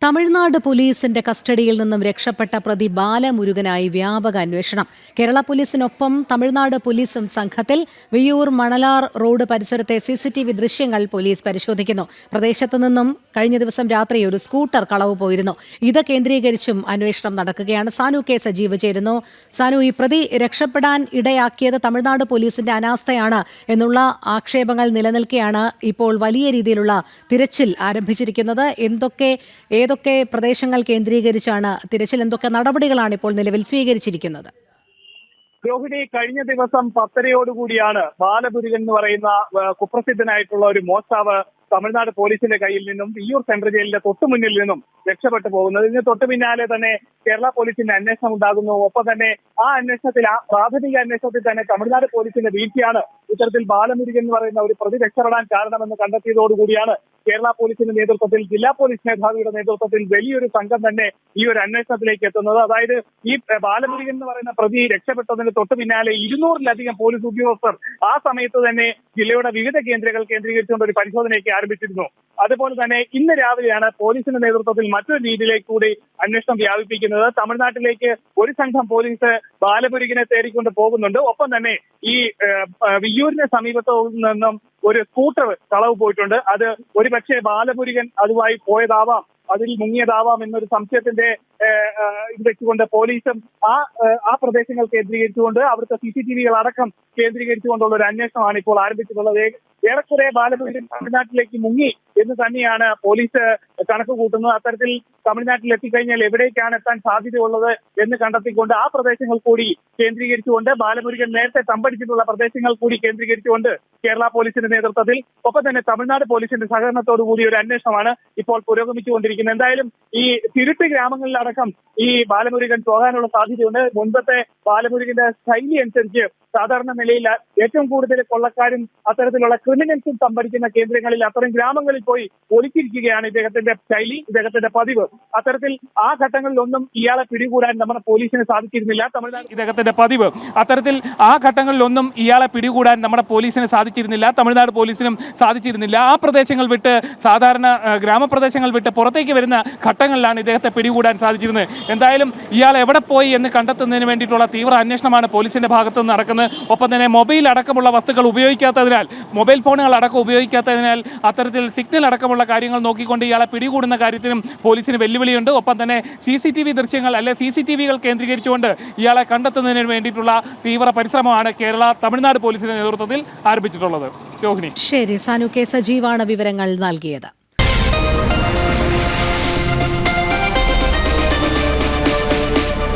തമിഴ്നാട് പോലീസിന്റെ കസ്റ്റഡിയിൽ നിന്നും രക്ഷപ്പെട്ട പ്രതി ബാലമുരുകനായി വ്യാപക അന്വേഷണം. കേരള പോലീസിനൊപ്പം തമിഴ്നാട് പോലീസും സംഘത്തിൽ. വിയ്യൂർ മണലാർ റോഡ് പരിസരത്തെ CCTV ദൃശ്യങ്ങൾ പോലീസ് പരിശോധിക്കുന്നു. പ്രദേശത്തു നിന്നും കഴിഞ്ഞ ദിവസം രാത്രി ഒരു സ്കൂട്ടർ കളവ് പോയിരുന്നു. ഇത് കേന്ദ്രീകരിച്ചും അന്വേഷണം നടക്കുകയാണ്. സാനു കെ സജീവ് ചേരുന്നു. സാനു, ഈ പ്രതി രക്ഷപ്പെടാൻ ഇടയാക്കിയത് തമിഴ്നാട് പോലീസിന്റെ അനാസ്ഥയാണ് എന്നുള്ള ആക്ഷേപങ്ങൾ നിലനിൽക്കെയാണ് ഇപ്പോൾ വലിയ രീതിയിലുള്ള തിരച്ചിൽ ആരംഭിച്ചിരിക്കുന്നത്. ഏതൊക്കെ പ്രദേശങ്ങൾ കേന്ദ്രീകരിച്ചാണ് തിരച്ചിൽ? എന്തൊക്കെ നടപടികളാണ് ഇപ്പോൾ നിലവിൽ സ്വീകരിച്ചിരിക്കുന്നത്? രോഹിണി, കഴിഞ്ഞ ദിവസം 10:30 ബാലമുരുകൻ എന്ന് പറയുന്ന കുപ്രസിദ്ധനായിട്ടുള്ള ഒരു മോഷ്ടാവ് തമിഴ്നാട് പോലീസിന്റെ കയ്യിൽ നിന്നും വിയ്യൂർ സെൻട്രൽ ജയിലിന്റെ തൊട്ടുമുന്നിൽ നിന്നും രക്ഷപ്പെട്ടു പോകുന്നത്. ഇതിന് തൊട്ടു പിന്നാലെ തന്നെ കേരള പോലീസിന്റെ അന്വേഷണം ഉണ്ടാകുന്നു. ഒപ്പം തന്നെ ആ പ്രാഥമിക അന്വേഷണത്തിൽ തന്നെ തമിഴ്നാട് പോലീസിന്റെ വീഴ്ചയാണ് ഇത്തരത്തിൽ ബാലമുരുകൻ എന്ന് പറയുന്ന ഒരു പ്രതി രക്ഷപ്പെടാൻ കാരണമെന്ന് കണ്ടെത്തിയതോടുകൂടിയാണ് കേരള പോലീസിന്റെ നേതൃത്വത്തിൽ, ജില്ലാ പോലീസ് മേധാവിയുടെ നേതൃത്വത്തിൽ വലിയൊരു സംഘം തന്നെ ഈ ഒരു അന്വേഷണത്തിലേക്ക് എത്തുന്നത്. അതായത് ഈ ബാലമുരുകൻ എന്ന് പറയുന്ന പ്രതി രക്ഷപ്പെട്ടതിന് തൊട്ടു പിന്നാലെ 200-ലധികം പോലീസ് ഉദ്യോഗസ്ഥർ ആ സമയത്ത് തന്നെ ജില്ലയുടെ വിവിധ കേന്ദ്രങ്ങൾ കേന്ദ്രീകരിച്ചുകൊണ്ട് ഒരു പരിശോധനയ്ക്ക് ആരംഭിച്ചിരുന്നു. അതുപോലെ തന്നെ ഇന്ന് രാവിലെയാണ് പോലീസിന്റെ നേതൃത്വത്തിൽ മറ്റൊരു രീതിയിലേക്ക് കൂടി അന്വേഷണം വ്യാപിപ്പിക്കുന്നത്. തമിഴ്നാട്ടിലേക്ക് ഒരു സംഘം പോലീസ് ബാലമുരുകനെ തേടിക്കൊണ്ട് പോകുന്നുണ്ട്. ഒപ്പം തന്നെ ഈ വിയ്യൂരിന് സമീപത്തു നിന്നും ഒരു സ്കൂട്ടർ കളവ് പോയിട്ടുണ്ട്. അത് ഒരുപക്ഷെ ബാലമുരുകൻ അതുമായി പോയതാവാം, അതിൽ മുങ്ങിയതാവാം എന്നൊരു സംശയത്തിന്റെ ഇത് വെച്ചുകൊണ്ട് പോലീസും ആ പ്രദേശങ്ങൾ കേന്ദ്രീകരിച്ചുകൊണ്ട് അവിടുത്തെ CCTV അടക്കം കേന്ദ്രീകരിച്ചുകൊണ്ടുള്ള ഒരു അന്വേഷണമാണ് ഇപ്പോൾ ആരംഭിച്ചിട്ടുള്ളത്. ഏറെക്കുറെ ബാലമുരുകൻ തമിഴ്നാട്ടിലേക്ക് മുങ്ങി എന്ന് തന്നെയാണ് പോലീസ് കണക്ക് കൂട്ടുന്നത്. അത്തരത്തിൽ തമിഴ്നാട്ടിൽ എത്തിക്കഴിഞ്ഞാൽ എവിടേക്കാണ് എത്താൻ സാധ്യതയുള്ളത് എന്ന് കണ്ടെത്തിക്കൊണ്ട് ആ പ്രദേശങ്ങൾ കൂടി കേന്ദ്രീകരിച്ചുകൊണ്ട്, ബാലമുരുകൻ നേരത്തെ തമ്പടിച്ചിട്ടുള്ള പ്രദേശങ്ങൾ കൂടി കേന്ദ്രീകരിച്ചുകൊണ്ട് കേരള പോലീസിന്റെ നേതൃത്വത്തിൽ, ഒപ്പം തന്നെ തമിഴ്നാട് പോലീസിന്റെ സഹകരണത്തോടു കൂടി ഒരു അന്വേഷണമാണ് ഇപ്പോൾ പുരോഗമിച്ചുകൊണ്ടിരിക്കുന്നത്. എന്തായാലും ഈ തിരുട്ട് ഗ്രാമങ്ങളിലടക്കം ഈ ബാലമുരുകൻ പോകാനുള്ള സാധ്യതയുണ്ട്. മുൻപത്തെ ബാലമുരുകന്റെ ശൈലി അനുസരിച്ച് സാധാരണ നിലയിൽ ഏറ്റവും കൂടുതൽ കൊള്ളക്കാരും അത്തരത്തിലുള്ള ക്രിമിനൽസും സംഭരിക്കുന്ന കേന്ദ്രങ്ങളിൽ, അത്തരം ഗ്രാമങ്ങളിൽ പോയി ഒളിച്ചിരിക്കുകയാണ് ഇദ്ദേഹത്തിന്റെ ശൈലി, ഇദ്ദേഹത്തിന്റെ പതിവ്. അത്തരത്തിൽ ആ ഘട്ടങ്ങളിലൊന്നും ഇയാളെ പിടികൂടാൻ നമ്മുടെ പോലീസിന് സാധിച്ചിരുന്നില്ല. തമിഴ്നാട് പോലീസിനും സാധിച്ചിരുന്നില്ല. ആ പ്രദേശങ്ങൾ വിട്ട്, സാധാരണ ഗ്രാമപ്രദേശങ്ങൾ വിട്ട് പുറത്തേക്ക് വരുന്ന ഘട്ടങ്ങളിലാണ് ഇദ്ദേഹത്തെ പിടികൂടാൻ സാധിച്ചിരുന്നത്. എന്തായാലും ഇയാൾ എവിടെ പോയി എന്ന് കണ്ടെത്തുന്നതിന് വേണ്ടിയിട്ടുള്ള തീവ്ര അന്വേഷണമാണ് പോലീസിന്റെ ഭാഗത്ത് നിന്ന് നടക്കുന്നത്. ഒപ്പം തന്നെ മൊബൈൽ അടക്കമുള്ള വസ്തുക്കൾ ഉപയോഗിക്കാത്തതിനാൽ, മൊബൈൽ ഫോണുകൾ അടക്കം ഉപയോഗിക്കാത്തതിനാൽ അത്തരത്തിൽ സിഗ്നൽ അടക്കമുള്ള കാര്യങ്ങൾ നോക്കിക്കൊണ്ട് ഇയാളെ പിടികൂടുന്ന കാര്യത്തിനും പോലീസിന് വെല്ലുവിളിയുണ്ട്. ഒപ്പം തന്നെ CCTV ദൃശ്യങ്ങൾ CCTVകൾ കേന്ദ്രീകരിച്ചുകൊണ്ട് ഇയാളെ കണ്ടെത്തുന്നതിന് വേണ്ടിയിട്ടുള്ള തീവ്ര പരിശ്രമമാണ് തമിഴ്നാട് പോലീസിന്റെ നേതൃത്വത്തിൽ ആരംഭിച്ചിട്ടുള്ളത്. രോഹിണി. ശരി, സാനു കെ സജീവാണ് വിവരങ്ങൾ നൽകിയത്.